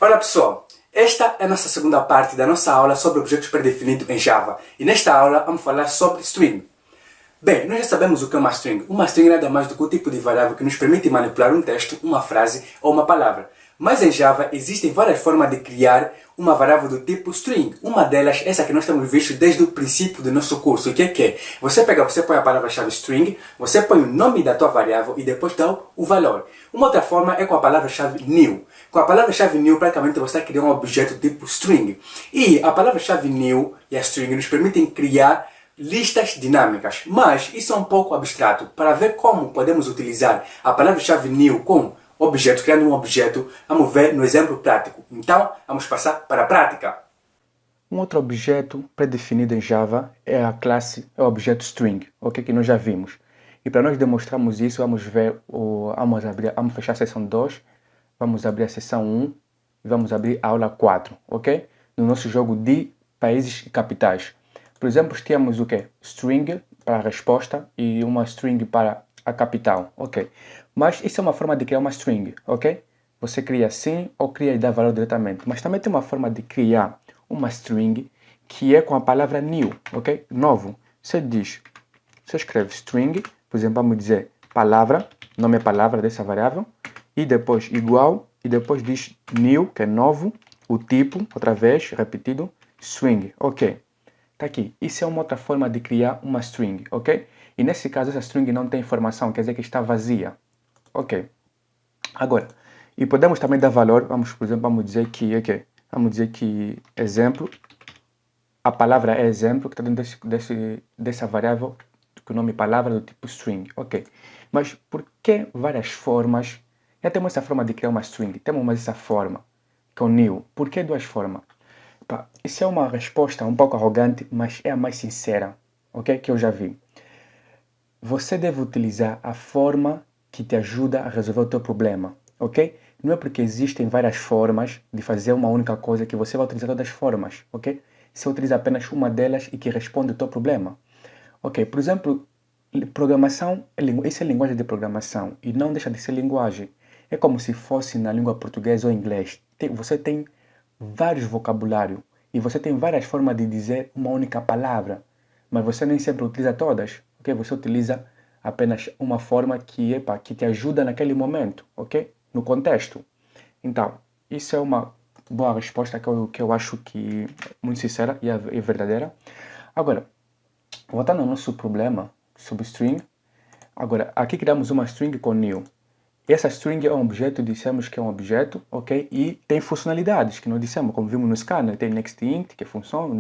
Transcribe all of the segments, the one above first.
Olá pessoal, esta é a nossa segunda parte da nossa aula sobre objetos pré-definidos em Java. E nesta aula vamos falar sobre string. Bem, nós já sabemos o que é uma string. Uma string nada mais do que o tipo de variável que nos permite manipular um texto, uma frase ou uma palavra. Mas em Java existem várias formas de criar uma variável do tipo string. Uma delas, essa que nós temos visto desde o princípio do nosso curso. O que é que é? Você põe a palavra-chave string, você põe o nome da tua variável e depois dá o valor. Uma outra forma é com a palavra-chave new. Com a palavra-chave new, praticamente você está criando um objeto tipo string. E a palavra-chave new e a string nos permitem criar listas dinâmicas, mas isso é um pouco abstrato. Para ver como podemos utilizar a palavra-chave new com objeto, criando um objeto, vamos ver no exemplo prático. Então, vamos passar para a prática. Um outro objeto pré-definido em Java é a classe, é o objeto string, ok? Que nós já vimos. E para nós demonstrarmos isso, vamos fechar a seção 2, vamos abrir a seção 1 e vamos abrir a aula 4, ok? No nosso jogo de países e capitais. Por exemplo, temos o quê? String para a resposta e uma string para a capital, ok? Mas isso é uma forma de criar uma string, ok? Você cria assim ou cria e dá valor diretamente. Mas também tem uma forma de criar uma string que é com a palavra new, ok? Novo. Você escreve string, por exemplo, vamos dizer palavra, nome é palavra dessa variável, e depois igual, e depois diz new, que é novo, o tipo, outra vez, repetido, string, ok? Tá aqui. Isso é uma outra forma de criar uma string, ok? E nesse caso, essa string não tem informação, quer dizer que está vazia, ok? Agora, e podemos também dar valor, por exemplo, vamos dizer que, ok? Vamos dizer que, exemplo, a palavra é exemplo, que está dentro dessa variável, com o nome palavra do tipo string, ok? Mas por que várias formas? Já temos essa forma de criar uma string, temos mais essa forma, com new. Por que duas formas? Isso é uma resposta um pouco arrogante, mas é a mais sincera, ok? Que eu já vi. Você deve utilizar a forma que te ajuda a resolver o teu problema, ok? Não é porque existem várias formas de fazer uma única coisa que você vai utilizar todas as formas, ok? Você utiliza apenas uma delas e que responde ao teu problema. Ok, por exemplo, programação, isso é linguagem de programação e não deixa de ser linguagem. É como se fosse na língua portuguesa ou inglês. Você tem vários vocabulários e você tem várias formas de dizer uma única palavra, mas você nem sempre utiliza todas, ok? Você utiliza apenas uma forma que te ajuda naquele momento, ok? No contexto. Então, isso é uma boa resposta que eu acho que é muito sincera e é verdadeira. Agora, voltando ao nosso problema sobre string, agora aqui criamos uma string com new. Essa string é um objeto, dissemos que é um objeto, ok? E tem funcionalidades que nós dissemos, como vimos no scanner, tem nextInt, que é função,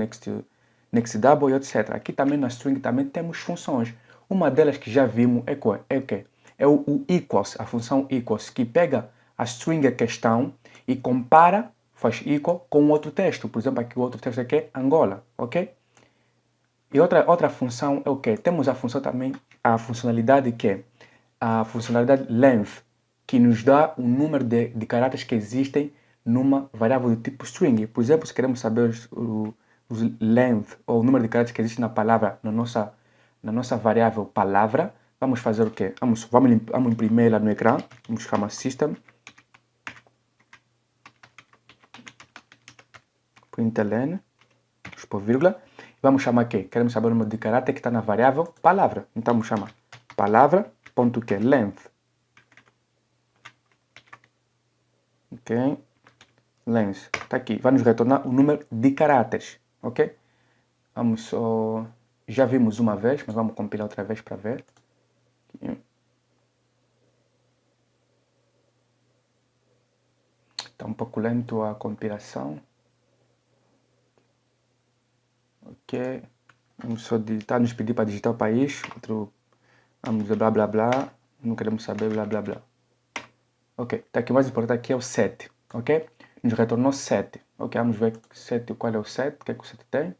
nextDouble e etc. Aqui também na string também temos funções. Uma delas que já vimos é o quê? É o equals, a função equals, que pega a string em questão e compara, faz equal com outro texto. Por exemplo, aqui o outro texto aqui é Angola, ok? E outra função é o quê? Temos a função também, a funcionalidade que é a funcionalidade length, que nos dá o número de caracteres que existem numa variável do tipo string. Por exemplo, se queremos saber os length, ou o número de caracteres que existe na palavra, na nossa variável palavra, vamos fazer o quê? Vamos imprimir ela no ecrã, vamos chamar system, println, por vírgula, vamos chamar aqui, queremos saber o número de caráter que está na variável palavra. Então vamos chamar palavra.que length. Ok? Length. Está aqui. Vai nos retornar o número de caracteres. Ok? Vamos só... Já vimos uma vez, mas vamos compilar outra vez para ver. Está um pouco lento a compilação. Ok. Vamos só digitar, nos pedir para digitar o país. Vamos dizer blá blá blá. Não queremos saber blá blá blá. Ok. Tá aqui, o mais importante aqui é o set. Ok? Nos retornou 7. Ok, vamos ver 7, qual é o 7. O que é que o 7 tem?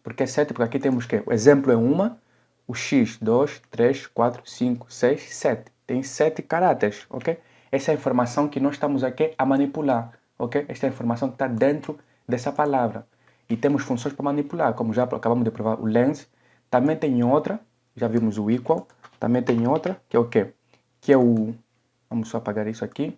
Porque é 7, porque aqui temos que o exemplo é uma, o x, 2, 3, 4, 5, 6, 7. Tem 7 caracteres, ok? Essa é a informação que nós estamos aqui a manipular, ok? Esta é a informação que está dentro dessa palavra. E temos funções para manipular, como já acabamos de provar, o length. Também tem outra, já vimos o equal. Também tem outra, que é o quê? Que é o... Vamos só apagar isso aqui.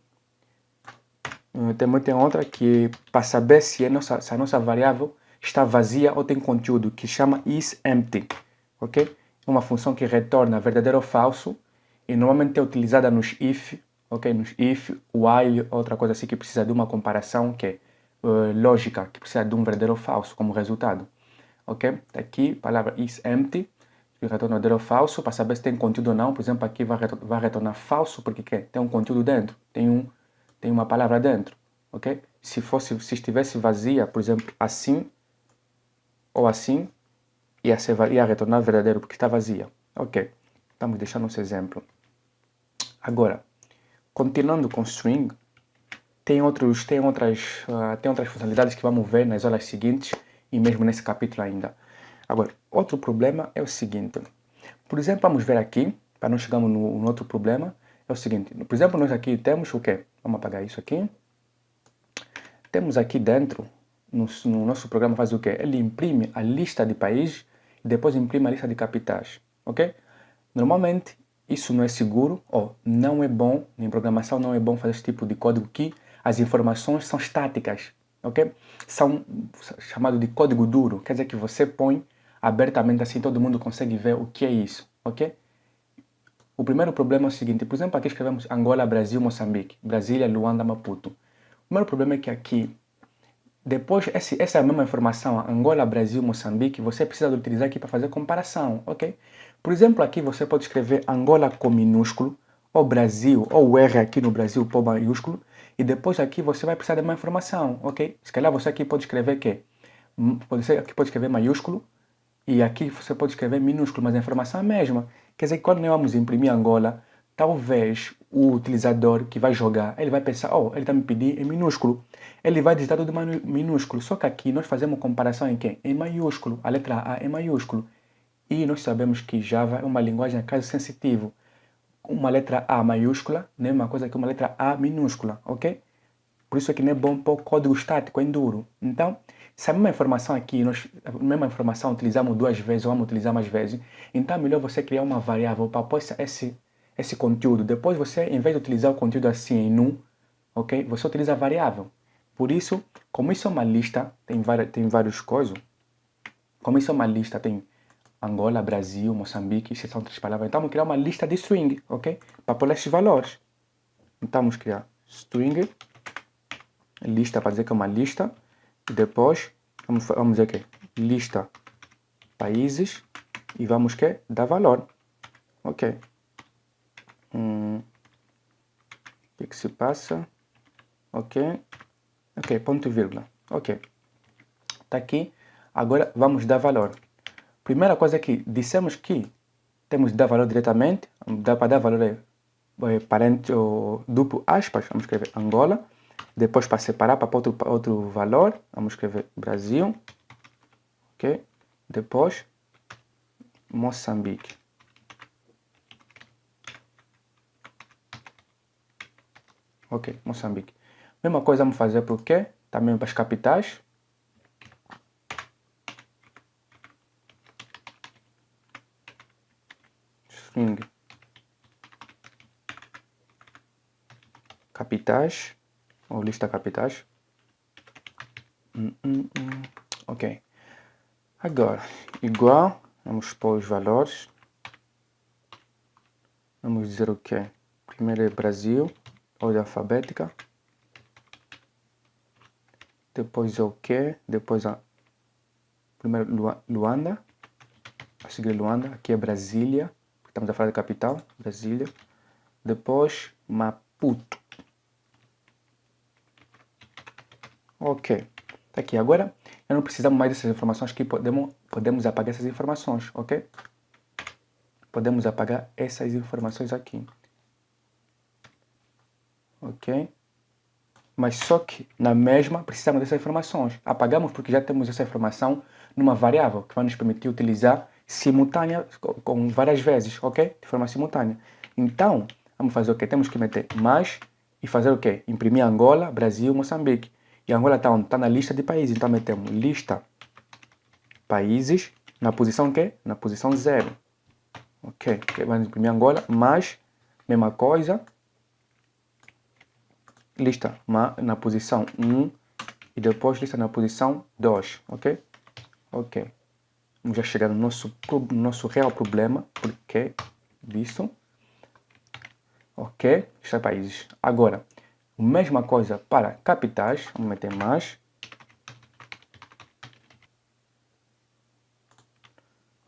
Também tem outra que para saber se a nossa variável está vazia ou tem conteúdo, que chama isEmpty, ok? É uma função que retorna verdadeiro ou falso e normalmente é utilizada nos if, ok? Nos if, while, outra coisa assim que precisa de uma comparação que é lógica, que precisa de um verdadeiro ou falso como resultado, ok? Aqui, palavra isEmpty, que retorna verdadeiro ou falso, para saber se tem conteúdo ou não. Por exemplo, aqui vai retornar falso porque tem um conteúdo dentro, tem uma palavra dentro, ok? Se estivesse vazia, por exemplo, assim ou assim, ia retornar verdadeiro porque está vazia, ok? Estamos deixando esse exemplo. Agora, continuando com string, tem outras funcionalidades que vamos ver nas aulas seguintes e mesmo nesse capítulo ainda. Agora, outro problema é o seguinte. Por exemplo, vamos ver aqui, para não chegarmos no outro problema, é o seguinte. Por exemplo, nós aqui temos o quê? Vamos apagar isso aqui. Temos aqui dentro, no nosso programa faz o quê? Ele imprime a lista de países e depois imprime a lista de capitais, ok? Normalmente, isso não é seguro, ou não é bom, em programação não é bom fazer esse tipo de código que as informações são estáticas, ok? São chamado de código duro, quer dizer que você põe abertamente assim, todo mundo consegue ver o que é isso, ok? O primeiro problema é o seguinte, por exemplo, aqui escrevemos Angola, Brasil, Moçambique, Brasília, Luanda, Maputo. O primeiro problema é que aqui, depois, essa é a mesma informação, Angola, Brasil, Moçambique, você precisa de utilizar aqui para fazer comparação, ok? Por exemplo, aqui você pode escrever Angola com minúsculo, ou Brasil, ou o R aqui no Brasil com maiúsculo, e depois aqui você vai precisar de uma informação, ok? Se calhar você aqui pode escrever aqui pode escrever maiúsculo, e aqui você pode escrever minúsculo, mas a informação é a mesma. Quer dizer que quando nós vamos imprimir Angola, talvez o utilizador que vai jogar, ele vai pensar, oh, ele está me pedindo em minúsculo. Ele vai digitar tudo em minúsculo. Só que aqui nós fazemos comparação em quê? Em maiúsculo. A letra A é maiúsculo. E nós sabemos que Java é uma linguagem a caso sensitivo. Uma letra A maiúscula não é uma coisa que uma letra A minúscula, ok? Por isso é que não é bom pôr código estático em duro. Então, se a mesma informação aqui, a mesma informação utilizamos duas vezes ou vamos utilizar mais vezes, então é melhor você criar uma variável para pôr esse conteúdo. Depois você, em vez de utilizar o conteúdo assim em num, ok? Você utiliza a variável. Por isso, como isso é uma lista, tem várias coisas. Como isso é uma lista, tem Angola, Brasil, Moçambique, isso são três palavras. Então vamos criar uma lista de string, ok? Para pôr esses valores. Então vamos criar string, lista para dizer que é uma lista. E depois vamos dizer que lista países e vamos que dar valor. Ok. O que se passa? Ok. Ok, ponto e vírgula. Ok. Está aqui. Agora vamos dar valor. Primeira coisa é que dissemos que temos de dar valor diretamente. Para dar valor parente ou duplo aspas. Vamos escrever Angola. Depois para separar para outro valor. Vamos escrever Brasil. Ok. Depois Moçambique. Ok, Moçambique. Mesma coisa vamos fazer para o quê? Também para as capitais. String. Capitais. Ou lista capitais. Ok. Agora, igual. Vamos pôr os valores. Vamos dizer o quê? Primeiro é Brasil. Ordem alfabética. Depois é o quê? Depois primeiro Luanda. A seguir Luanda. Aqui é Brasília. Estamos a falar da capital. Brasília. Depois Maputo. Ok. Tá aqui. Agora, eu não precisamos mais dessas informações aqui. Podemos apagar essas informações. Ok? Podemos apagar essas informações aqui. Ok? Mas só que na mesma precisamos dessas informações. Apagamos porque já temos essa informação numa variável que vai nos permitir utilizar simultânea com várias vezes, ok? De forma simultânea. Então, vamos fazer o quê? Temos que meter mais e fazer o quê? Imprimir Angola, Brasil, Moçambique. E Angola está onde? Está na lista de países. Então metemos lista países na posição o quê? Na posição 0. Ok? Vamos imprimir Angola, mais mesma coisa. lista na posição 1 e depois lista na posição 2, ok? Ok. Vamos já chegar no nosso real problema, porque disso. Ok, está países. Agora, a mesma coisa para capitais, vamos meter mais.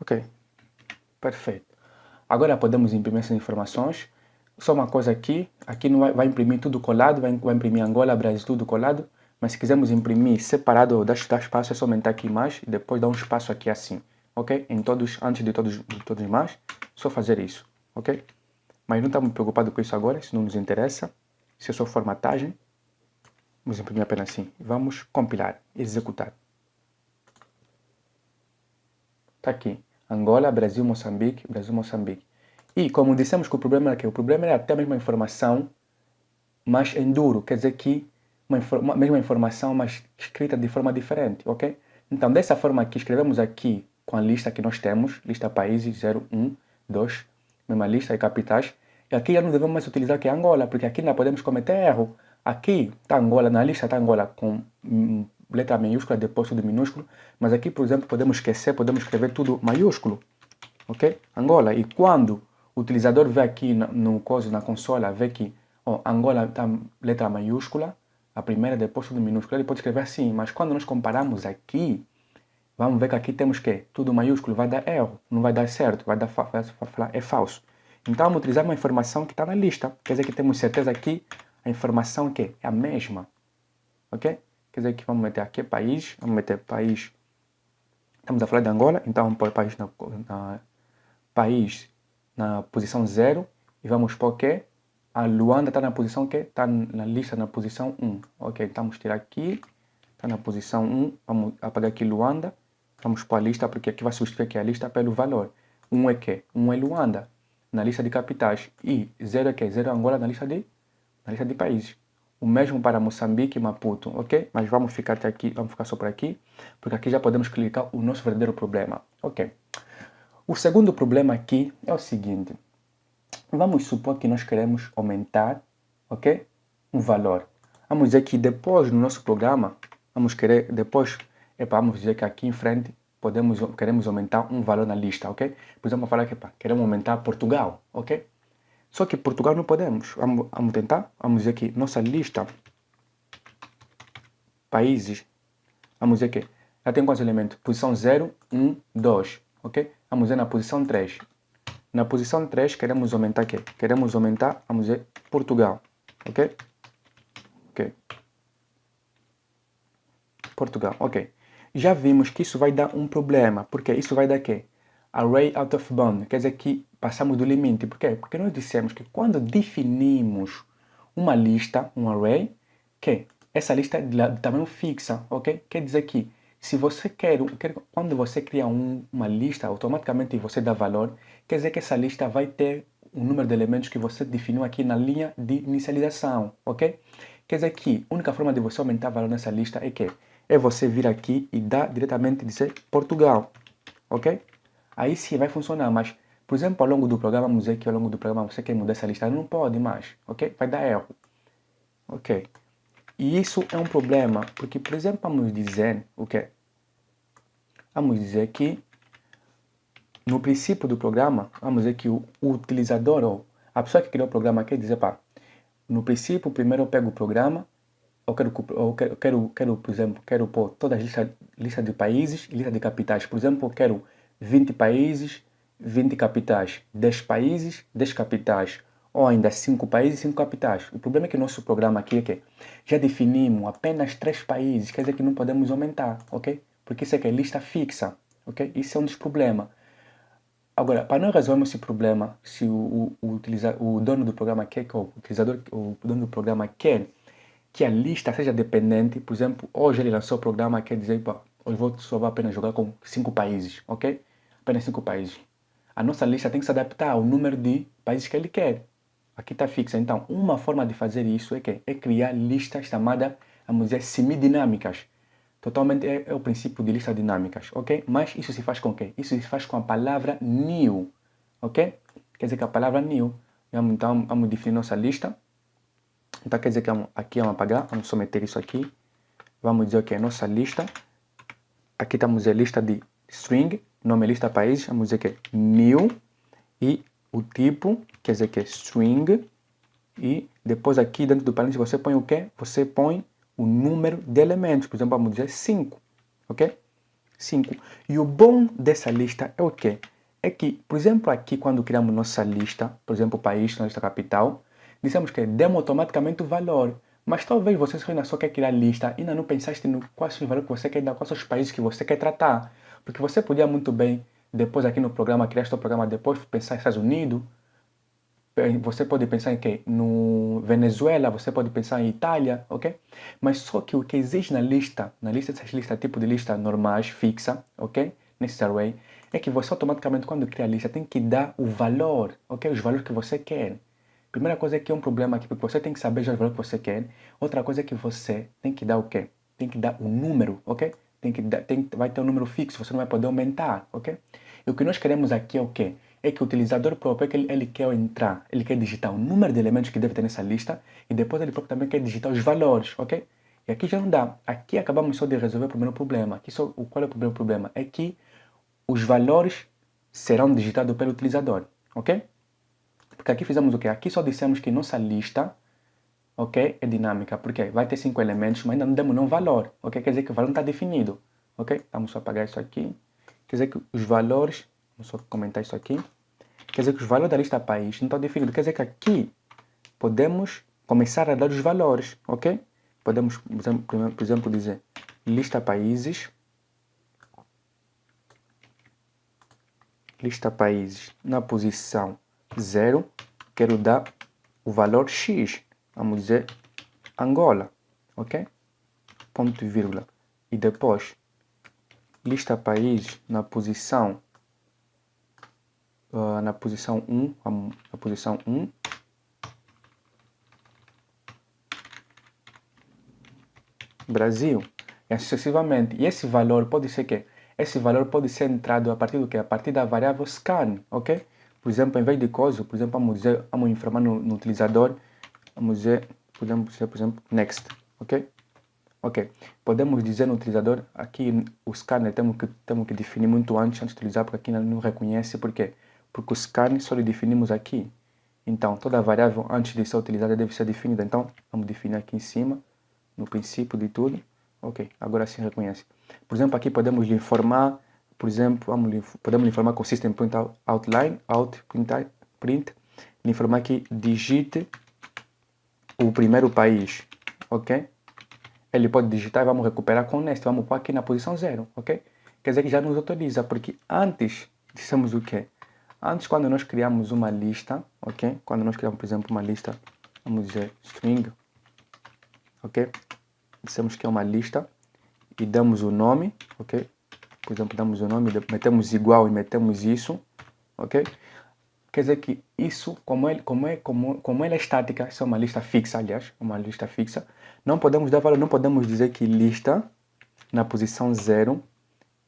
Ok, perfeito. Agora podemos imprimir essas informações. Só uma coisa aqui não vai imprimir tudo colado, vai imprimir Angola, Brasil, tudo colado. Mas se quisermos imprimir separado ou dar espaço, é só aumentar aqui mais e depois dar um espaço aqui assim, ok? Antes de todos mais, só fazer isso, ok? Mas não estamos preocupados com isso agora, isso não nos interessa. Isso é só formatagem. Vamos imprimir apenas assim. Vamos compilar, executar. Está aqui. Angola, Brasil, Moçambique, Brasil, Moçambique. E como dissemos que o problema era que o problema era até a mesma informação, mas em duro. Quer dizer que uma mesma informação, mas escrita de forma diferente, ok? Então, dessa forma aqui, escrevemos aqui com a lista que nós temos, lista países 0, 1, 2, mesma lista e capitais. E aqui já não devemos mais utilizar que é Angola, porque aqui não podemos cometer erro. Aqui está Angola, na lista está Angola com letra minúscula, depois tudo minúsculo. Mas aqui, por exemplo, podemos esquecer, podemos escrever tudo maiúsculo, ok? Angola. E quando o utilizador vê aqui na consola, vê que Angola está letra maiúscula, a primeira, depois tudo minúsculo, ele pode escrever assim, mas quando nós comparamos aqui, vamos ver que aqui temos que tudo maiúsculo vai dar erro, não vai dar certo, vai falar é falso. Então vamos utilizar uma informação que está na lista, quer dizer que temos certeza que a informação que é a mesma, ok? Quer dizer que vamos meter aqui país, vamos meter país, estamos a falar de Angola, então vamos pôr país na posição 0 e vamos pôr que a Luanda está na posição que está na lista na posição 1. Ok, então vamos tirar aqui, está na posição 1, vamos apagar aqui Luanda, vamos pôr a lista porque aqui vai substituir aqui a lista pelo valor. 1 é que? 1 é Luanda na lista de capitais e 0 é que? 0 é Angola na lista de países. O mesmo para Moçambique e Maputo, ok? Mas vamos ficar até aqui, vamos ficar só por aqui, porque aqui já podemos clicar o nosso verdadeiro problema, ok? O segundo problema aqui é o seguinte. Vamos supor que nós queremos aumentar, ok? Um valor. Vamos dizer que depois no nosso programa, vamos dizer que aqui em frente queremos aumentar um valor na lista, ok? Por exemplo, falar que queremos aumentar Portugal, ok? Só que Portugal não podemos. Vamos tentar. Vamos dizer que nossa lista países, vamos dizer que já tem quantos elementos? Posição 0, 1, 2, ok? Vamos dizer na posição 3. Na posição 3 queremos aumentar o quê? Queremos aumentar, vamos dizer, Portugal, ok? Ok. Portugal, ok. Já vimos que isso vai dar um problema, porque isso vai dar o quê? Array out of bound, quer dizer que passamos do limite. Por quê? Porque nós dissemos que quando definimos uma lista, um array, que essa lista é de tamanho fixa, ok? Quer dizer que se você quando você cria uma lista, automaticamente você dá valor, quer dizer que essa lista vai ter o número de elementos que você definiu aqui na linha de inicialização, ok? Quer dizer que a única forma de você aumentar valor nessa lista é que é você vir aqui e dar diretamente dizer Portugal, ok? Aí sim vai funcionar, mas, por exemplo, ao longo do programa, vamos dizer que ao longo do programa você quer mudar essa lista, não pode mais, ok? Vai dar erro, ok? E isso é um problema, porque, por exemplo, vamos dizer o quê? Vamos dizer que no princípio do programa, vamos dizer que o utilizador ou a pessoa que criou o programa quer dizer, no princípio, primeiro eu pego o programa, por exemplo, quero pôr todas as listas de países e lista de capitais. Por exemplo, eu quero 20 países, 20 capitais, 10 países, 10 capitais, ou ainda 5 países e 5 capitais. O problema é que nosso programa aqui é que já definimos apenas 3 países, quer dizer que não podemos aumentar, ok? Porque isso aqui é lista fixa, ok? Isso é um dos problemas. Agora, para nós resolvermos esse problema, se o dono do programa quer, que o dono do programa quer que a lista seja dependente, por exemplo, hoje ele lançou o programa, quer dizer, hoje só vou apenas jogar com 5 países, ok? Apenas 5 países. A nossa lista tem que se adaptar ao número de países que ele quer. Aqui está fixa. Então, uma forma de fazer isso é criar listas chamadas, vamos dizer, semidinâmicas. Totalmente é o princípio de listas dinâmicas, ok? Mas isso se faz com o quê? Isso se faz com a palavra new, ok? Quer dizer que a palavra new, então vamos definir nossa lista. Então quer dizer que aqui vamos apagar, vamos só meter isso aqui. Vamos dizer que é nossa lista. Aqui estamos a lista de string, nome lista países, vamos dizer que é new. E o tipo, quer dizer que é string. E depois aqui dentro do parênteses você põe o quê? Você põe o número de elementos. Por exemplo, vamos dizer 5. Ok? 5. E o bom dessa lista é o quê? É que, por exemplo, aqui quando criamos nossa lista, por exemplo, o país, na lista capital, dissemos que demos automaticamente o valor. Mas talvez você ainda só quer criar a lista e ainda não pensaste no quais são os valores que você quer dar, quais são os países que você quer tratar. Porque você podia muito bem, depois aqui no programa, criar seu programa, depois pensar em Estados Unidos, você pode pensar em quê? No Venezuela, você pode pensar em Itália, ok? Mas só que o que existe na lista dessas listas, tipo de lista normais, fixa, ok? Necessary way, é que você automaticamente, quando cria a lista, tem que dar o valor, ok? Os valores que você quer. Primeira coisa é que é um problema aqui, porque você tem que saber já os valores que você quer. Outra coisa é que você tem que dar o quê? Tem que dar o número, ok? Vai ter um número fixo, você não vai poder aumentar, ok? E o que nós queremos aqui é o quê? É que o utilizador próprio, é que ele quer entrar, ele quer digitar o número de elementos que deve ter nessa lista e depois ele próprio também quer digitar os valores, ok? E aqui já não dá. Aqui acabamos só de resolver o primeiro problema. Aqui só, qual é o primeiro problema? É que os valores serão digitados pelo utilizador, ok? Porque aqui fizemos o quê? Aqui só dissemos que nossa lista, ok, é dinâmica, porque vai ter 5 elementos, mas ainda não demos nenhum valor, ok? Quer dizer que o valor não está definido, ok? Vamos só apagar isso aqui. Quer dizer que os valores, vamos só comentar isso aqui. Quer dizer que os valores da lista país não estão definidos. Quer dizer que aqui podemos começar a dar os valores, ok? Podemos, por exemplo, dizer lista países na posição 0, quero dar o valor X. Vamos dizer Angola, ok? Ponto e vírgula. E depois, lista países na posição 1, na posição 1, Brasil, e assim sucessivamente. E esse valor pode ser que esse valor pode ser entrado a partir do que? A partir da variável scan, ok? Por exemplo, em vez de coisa, por exemplo, vamos informar no utilizador, vamos dizer, por exemplo, next, ok? Ok, podemos dizer no utilizador, aqui o scanner temos que definir muito antes de utilizar, porque aqui não reconhece, por quê? Porque o scanner só lhe definimos aqui. Então, toda variável antes de ser utilizada deve ser definida. Então, vamos definir aqui em cima, no princípio de tudo. Ok, agora sim reconhece. Por exemplo, aqui podemos lhe informar, por exemplo, podemos lhe informar com o System Print Outline, print, lhe informar que digite o primeiro país, ok? Ele pode digitar e vamos recuperar com Nest, vamos pôr aqui na posição 0, ok? Quer dizer que já nos autoriza, porque antes dissemos o quê? Antes, quando nós criamos uma lista, ok? Quando nós criamos, por exemplo, uma lista, vamos dizer string, ok? Dissemos que é uma lista e damos o nome, ok? Por exemplo, damos o nome, metemos igual e metemos isso, ok? Quer dizer que isso, como ela é estática, isso é uma lista fixa, aliás, uma lista fixa, não podemos dar valor, não podemos dizer que lista na posição 0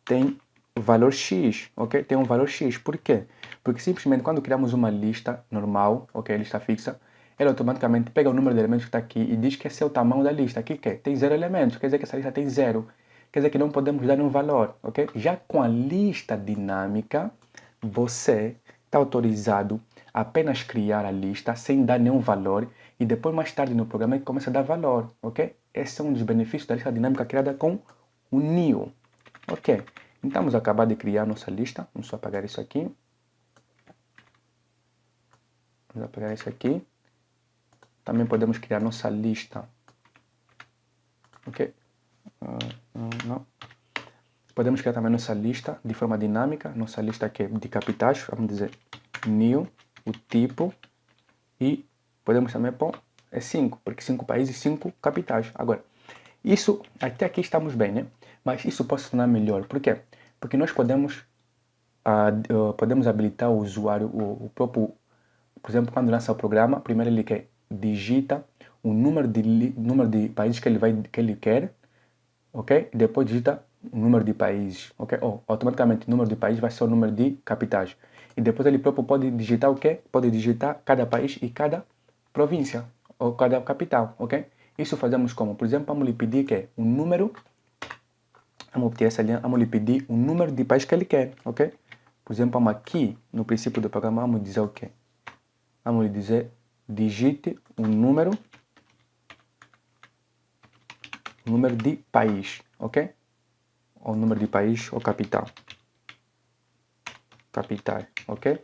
tem valor X, ok? Tem um valor X. Por quê? Porque simplesmente quando criamos uma lista normal, ok? Lista fixa, ela automaticamente pega o número de elementos que está aqui e diz que esse é o tamanho da lista. Aqui que tem 0 elementos, quer dizer que essa lista tem 0. Quer dizer que não podemos dar nenhum valor, ok? Já com a lista dinâmica, você está autorizado a apenas criar a lista sem dar nenhum valor e depois mais tarde no programa ele começa a dar valor, ok? Esse é um dos benefícios da lista dinâmica criada com o new, ok? Então vamos acabar de criar nossa lista, vamos só apagar isso aqui. Vamos apagar isso aqui. Também podemos criar nossa lista, ok? Não. Podemos criar também nossa lista de forma dinâmica, nossa lista aqui de capitais, vamos dizer new, o tipo, e podemos também pôr 5, porque 5 países, 5 capitais. Agora, isso, até aqui estamos bem, né? Mas isso pode se tornar melhor. Por quê? Porque nós podemos habilitar o usuário, o próprio, por exemplo, quando lança o programa, primeiro ele digita o número de países que ele quer, ok? E depois digita o número de países, ok? Automaticamente o número de países vai ser o número de capitais. E depois ele próprio pode digitar o quê? Pode digitar cada país e cada província, ou cada capital, ok? Isso fazemos como? Por exemplo, vamos lhe pedir que um número, vamos obter essa linha, vamos lhe pedir o número de país que ele quer, ok? Por exemplo, vamos aqui no princípio do programa, vamos dizer o quê? Vamos lhe dizer, digite um número de país, ok? Ou número de país ou capital. Capital, ok?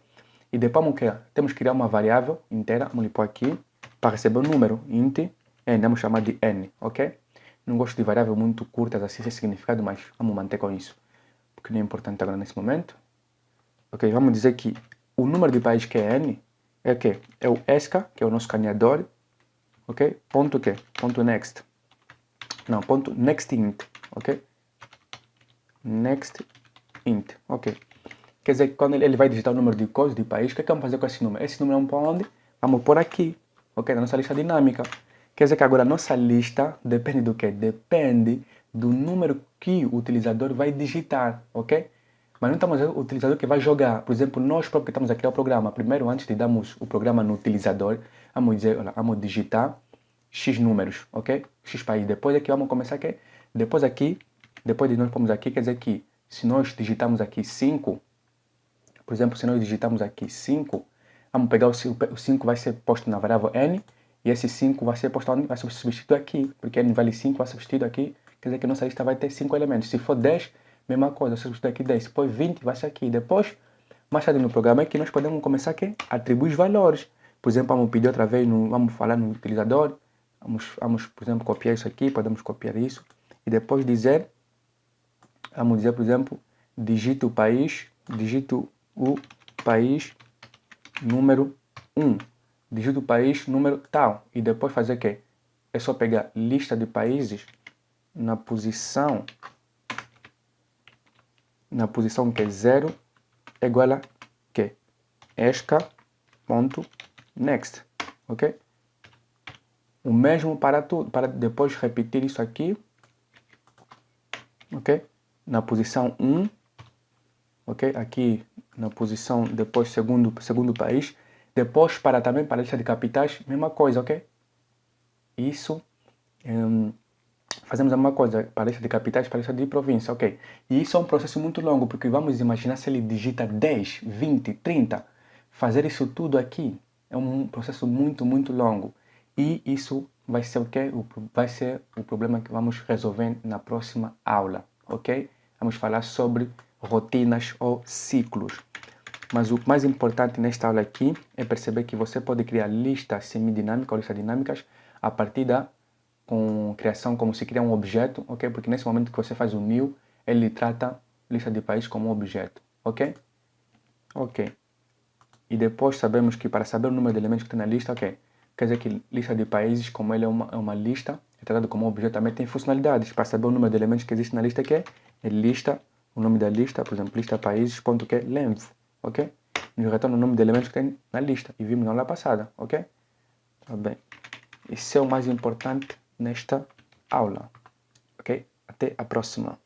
E depois temos que criar uma variável inteira, vamos lhe pôr aqui, para receber o número, int n, vamos chamar de n, ok? Não gosto de variável muito curtas assim, sem significado, mas vamos manter com isso, porque não é importante agora nesse momento. Ok, vamos dizer que o número de país que é n é o quê? É o ESCA, que é o nosso caminhador, ok? Ponto o quê? Ponto next. Não, ponto next int, ok? Next int, ok? Quer dizer que quando ele vai digitar o número de coisa, de país, o que vamos fazer com esse número? Esse número vamos pôr onde? Vamos pôr aqui, ok? Na nossa lista dinâmica. Quer dizer que agora a nossa lista depende do quê? Depende do número que o utilizador vai digitar, ok? Mas não estamos o utilizador que vai jogar. Por exemplo, nós próprios que estamos a criar o programa, primeiro, antes de darmos o programa no utilizador, vamos dizer, olha, vamos digitar X números, ok? X país. Depois aqui vamos começar aqui. Depois aqui, depois de nós pomos aqui, quer dizer que se nós digitarmos aqui 5, por exemplo, se nós digitarmos aqui 5, vamos pegar o 5 vai ser posto na variável n, e esse 5 vai ser posto onde? Vai ser substituído aqui, porque n vale 5, vai ser substituído aqui, quer dizer que nossa lista vai ter 5 elementos. Se for 10, mesma coisa, substituir aqui 10. Se for 20, vai ser aqui. Depois, mais tarde no programa aqui, nós podemos começar aqui a atribuir os valores. Por exemplo, vamos pedir outra vez, vamos falar no utilizador, vamos, por exemplo, copiar isso aqui, podemos copiar isso, e depois dizer, vamos dizer, por exemplo, digite o país número 1, digite o país número tal, e depois fazer o quê? É só pegar lista de países na posição que é 0 é igual a que? esca.next, ok? O mesmo para tudo, para depois repetir isso aqui, ok? Na posição 1, ok? Aqui na posição depois segundo país, depois também para a lista de capitais, mesma coisa, ok? Isso, fazemos a mesma coisa para a lista de capitais, para a lista de província, ok? E isso é um processo muito longo, porque vamos imaginar se ele digita 10, 20, 30, fazer isso tudo aqui é um processo muito, muito longo. E isso vai ser o quê? Vai ser o problema que vamos resolver na próxima aula, ok? Vamos falar sobre rotinas ou ciclos. Mas o mais importante nesta aula aqui é perceber que você pode criar listas semidinâmicas ou listas dinâmicas a partir com criação, como se cria um objeto, ok? Porque nesse momento que você faz o new, ele trata lista de país como um objeto, ok? Ok. E depois sabemos que para saber o número de elementos que tem na lista, ok? Quer dizer que lista de países, como ele é uma lista, é tratado como um objeto, também tem funcionalidades. Para saber o número de elementos que existe na lista, que é lista, o nome da lista, por exemplo, lista países, ponto que é length, ok? Nos retorna o nome de elementos que tem na lista, e vimos na aula passada, ok? Tá bem. Isso é o mais importante nesta aula, ok? Até a próxima.